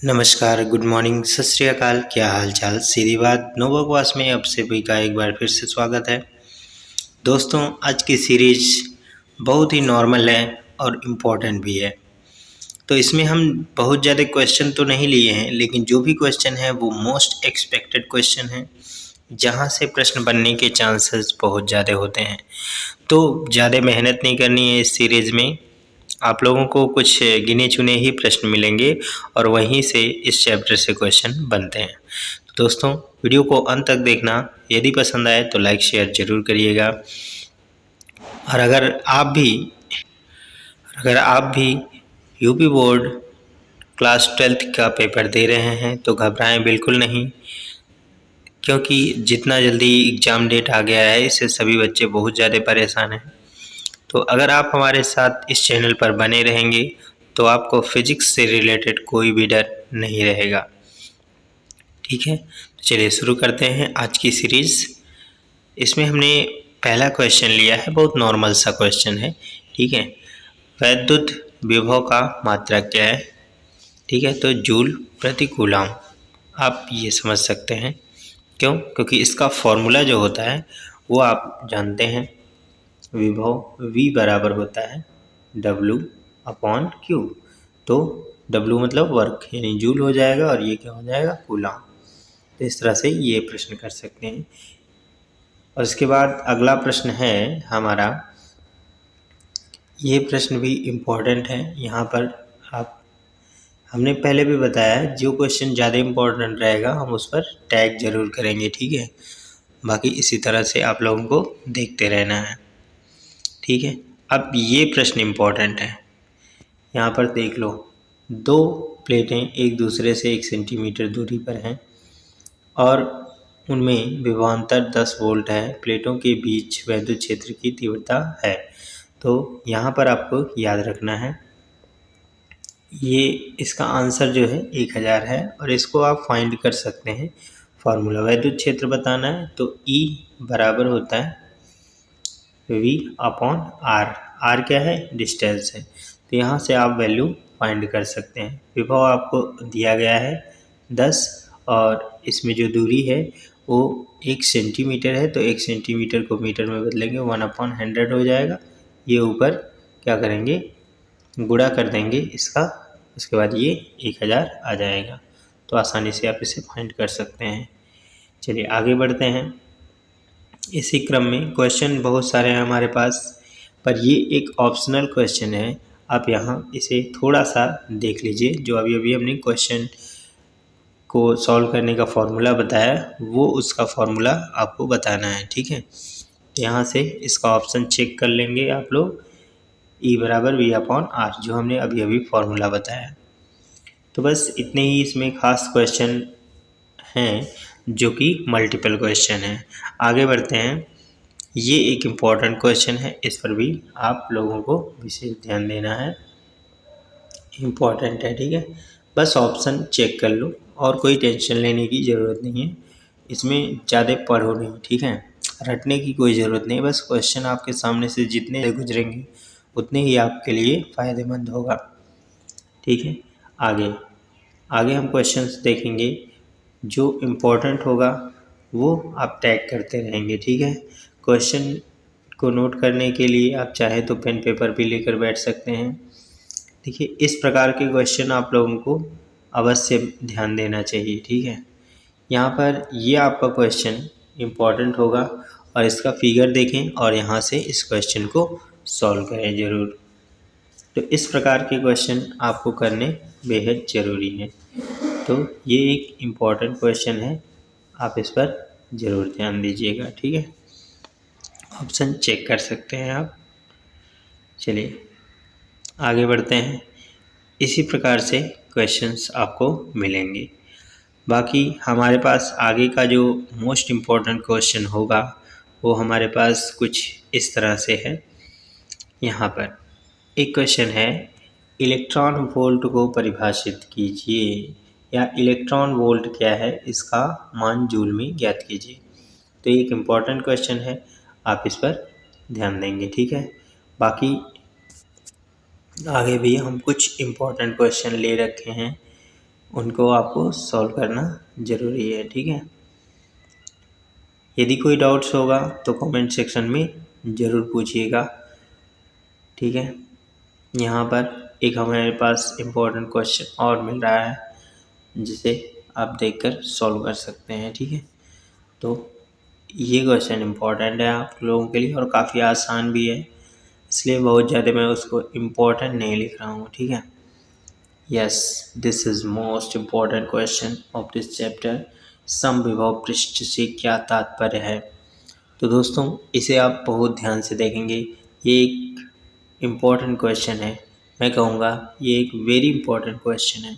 नमस्कार, good morning, सत श्री अकाल। क्या हाल चाल। सीधी बात नो बकवास में आप सभी का एक बार फिर से स्वागत है। दोस्तों, आज की सीरीज बहुत ही नॉर्मल है और इम्पोर्टेंट भी है। तो इसमें हम बहुत ज़्यादा क्वेश्चन तो नहीं लिए हैं, लेकिन जो भी क्वेश्चन है वो मोस्ट एक्सपेक्टेड क्वेश्चन है, जहाँ से प्रश्न बनने के चांसेस बहुत ज़्यादा होते हैं। तो ज़्यादा मेहनत नहीं करनी है इस सीरीज़ में। आप लोगों को कुछ गिने चुने ही प्रश्न मिलेंगे और वहीं से इस चैप्टर से क्वेश्चन बनते हैं। तो दोस्तों, वीडियो को अंत तक देखना। यदि पसंद आए तो लाइक शेयर ज़रूर करिएगा। और अगर आप भी यूपी बोर्ड क्लास 12th का पेपर दे रहे हैं तो घबराएं बिल्कुल नहीं, क्योंकि जितना जल्दी एग्ज़ाम डेट आ गया है इससे सभी बच्चे बहुत ज़्यादा परेशान हैं। तो अगर आप हमारे साथ इस चैनल पर बने रहेंगे तो आपको फिजिक्स से रिलेटेड कोई भी डर नहीं रहेगा। ठीक है, तो चलिए शुरू करते हैं आज की सीरीज़। इसमें हमने पहला क्वेश्चन लिया है, बहुत नॉर्मल सा क्वेश्चन है। ठीक है, वैद्युत विभव का मात्रक क्या है। ठीक है, तो जूल प्रति कूलम आप ये समझ सकते हैं। क्यों? क्योंकि इसका फॉर्मूला जो होता है वो आप जानते हैं। विभव V बराबर होता है W/Q। तो W मतलब वर्क यानी जूल हो जाएगा और ये क्या हो जाएगा, कूलम। तो इस तरह से ये प्रश्न कर सकते हैं। और इसके बाद अगला प्रश्न है हमारा, ये प्रश्न भी इम्पोर्टेंट है। यहाँ पर हमने पहले भी बताया, जो क्वेश्चन ज़्यादा इम्पोर्टेंट रहेगा हम उस पर टैग जरूर करेंगे। ठीक है, बाकी इसी तरह से आप लोगों को देखते रहना है। ठीक है, अब ये प्रश्न इम्पोर्टेंट है। यहाँ पर देख लो, दो प्लेटें एक दूसरे से 1 सेंटीमीटर दूरी पर हैं और उनमें विभवांतर 10 वोल्ट है। प्लेटों के बीच वैद्युत क्षेत्र की तीव्रता है। तो यहाँ पर आपको याद रखना है, ये इसका आंसर जो है 1000 है और इसको आप फाइंड कर सकते हैं। फार्मूला वैद्युत क्षेत्र बताना है तो E बराबर होता है V/R। R क्या है, डिस्टेंस है। तो यहाँ से आप वैल्यू फाइंड कर सकते हैं। विभव आपको दिया गया है 10 और इसमें जो दूरी है वो 1 सेंटीमीटर है। तो 1 सेंटीमीटर को मीटर में बदलेंगे, 1/100 हो जाएगा। ये ऊपर क्या करेंगे, गुणा कर देंगे इसका, उसके बाद ये 1000 आ जाएगा। तो आसानी से आप इसे फाइंड कर सकते हैं। चलिए आगे बढ़ते हैं। इसी क्रम में क्वेश्चन बहुत सारे हैं हमारे पास, पर ये एक ऑप्शनल क्वेश्चन है। आप यहाँ इसे थोड़ा सा देख लीजिए। जो अभी अभी हमने क्वेश्चन को सॉल्व करने का फॉर्मूला बताया, वो उसका फॉर्मूला आपको बताना है। ठीक है, यहाँ से इसका ऑप्शन चेक कर लेंगे आप लोग। E बराबर V/R, जो हमने अभी अभी फॉर्मूला बताया। तो बस इतने ही इसमें खास क्वेश्चन हैं जो कि मल्टीपल क्वेश्चन है। आगे बढ़ते हैं। ये एक इम्पॉर्टेंट क्वेश्चन है, इस पर भी आप लोगों को विशेष ध्यान देना है। इम्पॉर्टेंट है, ठीक है। बस ऑप्शन चेक कर लो और कोई टेंशन लेने की ज़रूरत नहीं है। इसमें ज़्यादा पढ़ो नहीं, ठीक है। रटने की कोई ज़रूरत नहीं, बस क्वेश्चन आपके सामने से जितने गुजरेंगे उतने ही आपके लिए फ़ायदेमंद होगा। ठीक है, आगे हम क्वेश्चंस देखेंगे। जो इम्पोर्टेंट होगा वो आप टैग करते रहेंगे। ठीक है, क्वेश्चन को नोट करने के लिए आप चाहे तो पेन पेपर भी लेकर बैठ सकते हैं। देखिए, इस प्रकार के क्वेश्चन आप लोगों को अवश्य ध्यान देना चाहिए। ठीक है, यहाँ पर ये आपका क्वेश्चन इम्पोर्टेंट होगा और इसका फिगर देखें और यहाँ से इस क्वेश्चन को सॉल्व करें ज़रूर। तो इस प्रकार के क्वेश्चन आपको करने बेहद ज़रूरी हैं। तो ये एक इम्पॉर्टेंट क्वेश्चन है, आप इस पर ज़रूर ध्यान दीजिएगा। ठीक है, ऑप्शन चेक कर सकते हैं आप। चलिए आगे बढ़ते हैं। इसी प्रकार से क्वेश्चंस आपको मिलेंगे। बाकी हमारे पास आगे का जो मोस्ट इम्पॉर्टेंट क्वेश्चन होगा वो हमारे पास कुछ इस तरह से है। यहाँ पर एक क्वेश्चन है, इलेक्ट्रॉन वोल्ट को परिभाषित कीजिए, या इलेक्ट्रॉन वोल्ट क्या है इसका मान जूल में ज्ञात कीजिए। तो ये एक इम्पॉर्टेंट क्वेश्चन है, आप इस पर ध्यान देंगे। ठीक है, बाकी आगे भी हम कुछ इम्पॉर्टेंट क्वेश्चन ले रखे हैं, उनको आपको सॉल्व करना ज़रूरी है। ठीक है, यदि कोई डाउट्स होगा तो कमेंट सेक्शन में ज़रूर पूछिएगा। ठीक है, यहाँ पर एक हमारे पास इम्पोर्टेंट क्वेश्चन और मिल रहा है जिसे आप देखकर सॉल्व कर सकते हैं। ठीक है, तो ये क्वेश्चन इम्पोर्टेंट है आप लोगों के लिए और काफ़ी आसान भी है, इसलिए बहुत ज़्यादा मैं उसको इम्पोर्टेंट नहीं लिख रहा हूँ। ठीक है, yes, this is most important question of this chapter. समविभव पृष्ठ से क्या तात्पर्य है। तो दोस्तों इसे आप बहुत ध्यान से देखेंगे, ये एक इम्पोर्टेंट क्वेश्चन है। मैं कहूँगा ये एक वेरी इम्पोर्टेंट क्वेश्चन है,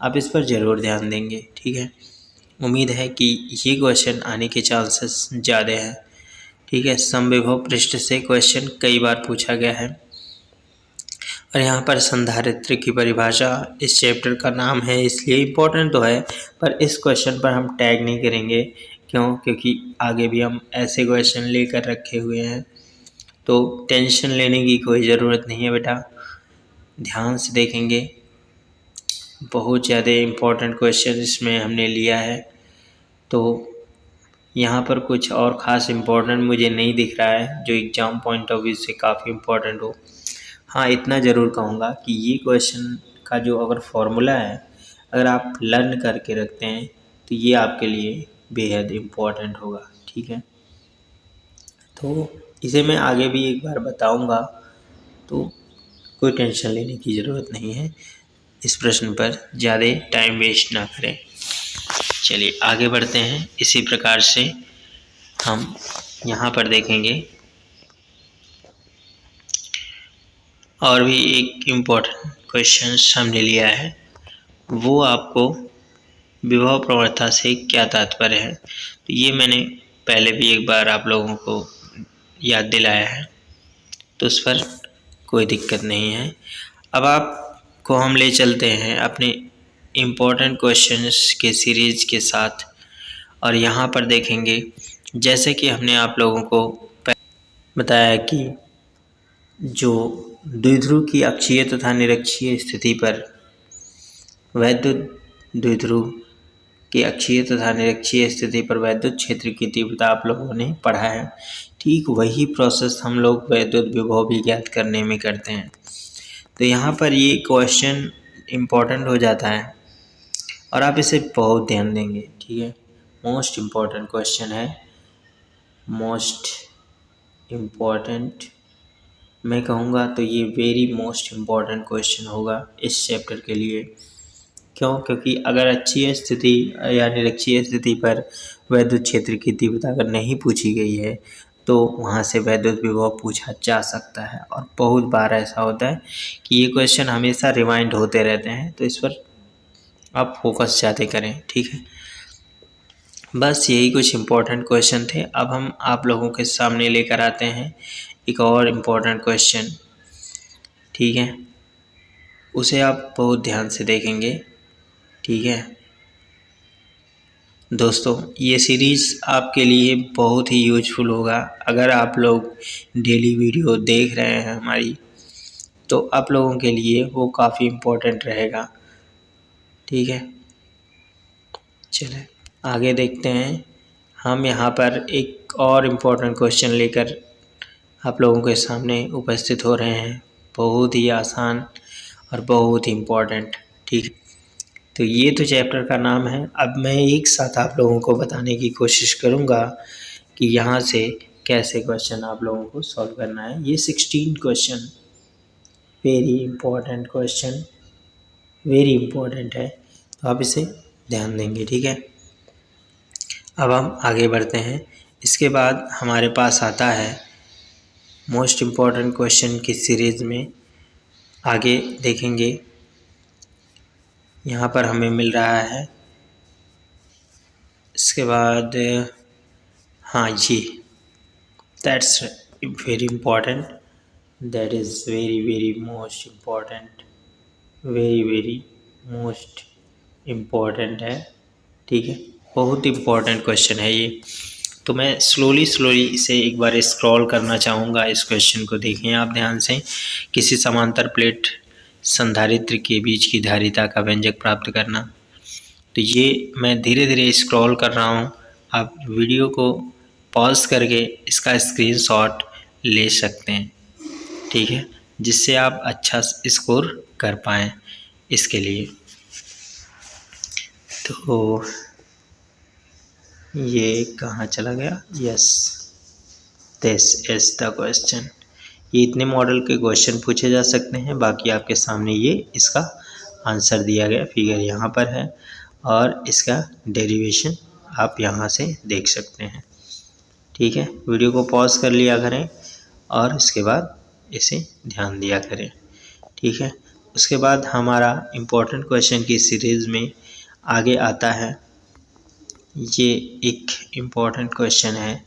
आप इस पर ज़रूर ध्यान देंगे। ठीक है, उम्मीद है कि ये क्वेश्चन आने के चांसेस ज़्यादा हैं। ठीक है, समविभव पृष्ठ से क्वेश्चन कई बार पूछा गया है और यहाँ पर संधारित्र की परिभाषा इस चैप्टर का नाम है, इसलिए इम्पोर्टेंट तो है, पर इस क्वेश्चन पर हम टैग नहीं करेंगे। क्यों? क्योंकि आगे भी हम ऐसे क्वेश्चन लेकर रखे हुए हैं, तो टेंशन लेने की कोई ज़रूरत नहीं है बेटा, ध्यान से देखेंगे। बहुत ज़्यादा इम्पोर्टेंट क्वेश्चन इसमें हमने लिया है, तो यहाँ पर कुछ और ख़ास इम्पोर्टेंट मुझे नहीं दिख रहा है जो एग्ज़ाम पॉइंट ऑफ व्यू से काफ़ी इम्पोर्टेंट हो। हाँ, इतना ज़रूर कहूँगा कि ये क्वेश्चन का जो अगर फॉर्मूला है, अगर आप लर्न करके रखते हैं तो ये आपके लिए बेहद इम्पोर्टेंट होगा। ठीक है, तो इसे मैं आगे भी एक बार बताऊँगा, तो कोई टेंशन लेने की ज़रूरत नहीं है। इस प्रश्न पर ज़्यादा टाइम वेस्ट ना करें। चलिए आगे बढ़ते हैं। इसी प्रकार से हम यहाँ पर देखेंगे और भी एक इम्पोर्टेंट क्वेश्चन हमने लिया है, वो आपको विभव प्रवणता से क्या तात्पर्य है। तो ये मैंने पहले भी एक बार आप लोगों को याद दिलाया है, तो उस पर कोई दिक्कत नहीं है। अब आपको हम ले चलते हैं अपने इम्पोर्टेंट क्वेश्चंस के सीरीज़ के साथ, और यहाँ पर देखेंगे जैसे कि हमने आप लोगों को बताया कि जो द्विध्रुव की अक्षीय तथा निरक्षीय स्थिति पर वैद्युत द्विध्रुव की अक्षीय तथा निरक्षीय स्थिति पर वैद्युत क्षेत्र की तीव्रता आप लोगों ने पढ़ा है, ठीक वही प्रोसेस हम लोग वैद्युत विभव भी ज्ञात करने में करते हैं। तो यहाँ पर ये क्वेश्चन इम्पोर्टेंट हो जाता है और आप इसे बहुत ध्यान देंगे। ठीक है, मोस्ट इम्पॉर्टेंट क्वेश्चन है, मोस्ट इम्पॉर्टेंट मैं कहूँगा तो ये वेरी मोस्ट इम्पॉर्टेंट क्वेश्चन होगा इस चैप्टर के लिए। क्यों? क्योंकि अगर अक्षीय स्थिति या निरक्षीय स्थिति पर वैद्युत क्षेत्र की तीव्रता अगर नहीं पूछी गई है तो वहाँ से वैद्युत विभव पूछा जा सकता है, और बहुत बार ऐसा होता है कि ये क्वेश्चन हमेशा रिमाइंड होते रहते हैं, तो इस पर आप फोकस ज़्यादा करें। ठीक है, बस यही कुछ इम्पोर्टेंट क्वेश्चन थे। अब हम आप लोगों के सामने लेकर आते हैं एक और इम्पोर्टेंट क्वेश्चन। ठीक है, उसे आप बहुत ध्यान से देखेंगे। ठीक है दोस्तों, ये सीरीज़ आपके लिए बहुत ही यूजफुल होगा। अगर आप लोग डेली वीडियो देख रहे हैं हमारी, तो आप लोगों के लिए वो काफ़ी इम्पोर्टेंट रहेगा। ठीक है, चलें आगे देखते हैं। हम यहाँ पर एक और इम्पोर्टेंट क्वेश्चन लेकर आप लोगों के सामने उपस्थित हो रहे हैं, बहुत ही आसान और बहुत ही इम्पोर्टेंट। ठीक, तो ये तो चैप्टर का नाम है। अब मैं एक साथ आप लोगों को बताने की कोशिश करूँगा कि यहाँ से कैसे क्वेश्चन आप लोगों को सॉल्व करना है। ये 16 question very important question, very important है, तो आप इसे ध्यान देंगे। ठीक है, अब हम आगे बढ़ते हैं। इसके बाद हमारे पास आता है मोस्ट इम्पॉर्टेंट क्वेश्चन की सीरीज़ में आगे देखेंगे। यहाँ पर हमें मिल रहा है, इसके बाद हाँ ये that's very important, that is very very most important, very very most important है। ठीक है, बहुत इम्पॉर्टेंट क्वेश्चन है ये। तो मैं स्लोली इसे एक बार स्क्रॉल करना चाहूँगा। इस क्वेश्चन को देखें आप ध्यान से। किसी समांतर प्लेट संधारित्र के बीच की धारिता का व्यंजक प्राप्त करना। तो ये मैं धीरे धीरे स्क्रॉल कर रहा हूँ, आप वीडियो को पॉज करके इसका स्क्रीनशॉट ले सकते हैं, ठीक है, जिससे आप अच्छा स्कोर कर पाएँ इसके लिए। तो ये कहाँ चला गया, yes, this is the question. ये इतने मॉडल के क्वेश्चन पूछे जा सकते हैं, बाकी आपके सामने ये इसका आंसर दिया गया, फिगर यहाँ पर है और इसका डेरिवेशन आप यहाँ से देख सकते हैं, ठीक है। वीडियो को पॉज कर लिया करें और इसके बाद इसे ध्यान दिया करें, ठीक है। उसके बाद हमारा इम्पोर्टेंट क्वेश्चन की सीरीज़ में आगे आता है, ये एक इम्पोर्टेंट क्वेश्चन है।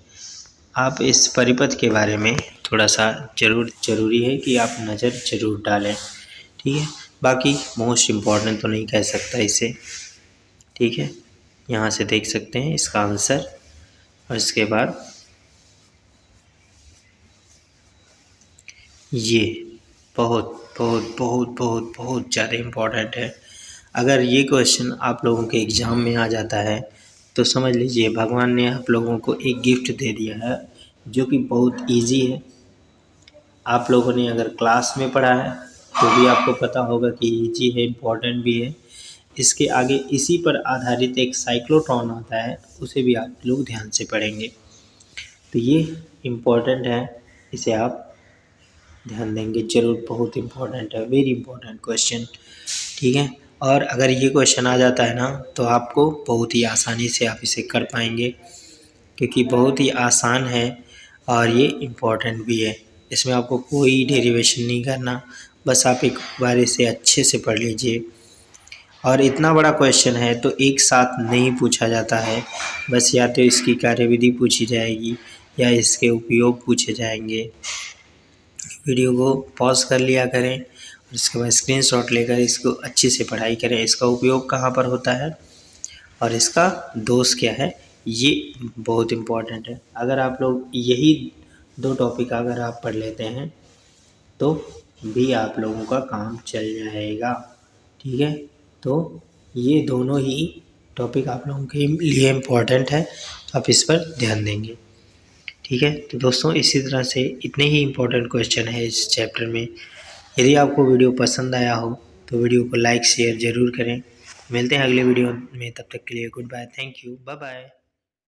आप इस परिपथ के बारे में थोड़ा सा ज़रूरी है कि आप नज़र ज़रूर डालें, ठीक है। बाकी मोस्ट इम्पॉर्टेंट तो नहीं कह सकता इसे, ठीक है। यहाँ से देख सकते हैं इसका आंसर और इसके बाद ये बहुत बहुत बहुत बहुत बहुत ज़्यादा इम्पॉर्टेंट है। अगर ये क्वेश्चन आप लोगों के एग्ज़ाम में आ जाता है तो समझ लीजिए भगवान ने आप लोगों को एक गिफ्ट दे दिया है जो कि बहुत इजी है। आप लोगों ने अगर क्लास में पढ़ा है तो भी आपको पता होगा कि इजी है, इम्पॉर्टेंट भी है। इसके आगे इसी पर आधारित एक साइक्लोट्रॉन आता है, उसे भी आप लोग ध्यान से पढ़ेंगे। तो ये इम्पॉर्टेंट है, इसे आप ध्यान देंगे ज़रूर, बहुत इम्पॉर्टेंट है, वेरी इम्पॉर्टेंट क्वेश्चन, ठीक है। और अगर ये क्वेश्चन आ जाता है ना तो आपको बहुत ही आसानी से आप इसे कर पाएंगे, क्योंकि बहुत ही आसान है और ये इम्पॉर्टेंट भी है। इसमें आपको कोई डेरिवेशन नहीं करना, बस आप एक बार इसे अच्छे से पढ़ लीजिए। और इतना बड़ा क्वेश्चन है तो एक साथ नहीं पूछा जाता है, बस या तो इसकी कार्यविधि पूछी जाएगी या इसके उपयोग पूछे जाएंगे। वीडियो को पॉज कर लिया करें और इसके बाद स्क्रीनशॉट लेकर इसको अच्छे से पढ़ाई करें। इसका उपयोग कहाँ पर होता है और इसका दोष क्या है, ये बहुत इम्पॉर्टेंट है। अगर आप लोग यही 2 टॉपिक अगर आप पढ़ लेते हैं तो भी आप लोगों का काम चल जाएगा, ठीक है। तो ये दोनों ही टॉपिक आप लोगों के लिए इम्पॉर्टेंट है, आप इस पर ध्यान देंगे, ठीक है। तो दोस्तों इसी तरह से इतने ही इम्पोर्टेंट क्वेश्चन है इस चैप्टर में। यदि आपको वीडियो पसंद आया हो तो वीडियो को लाइक शेयर ज़रूर करें। मिलते हैं अगले वीडियो में, तब तक के लिए goodbye, thank you, bye bye.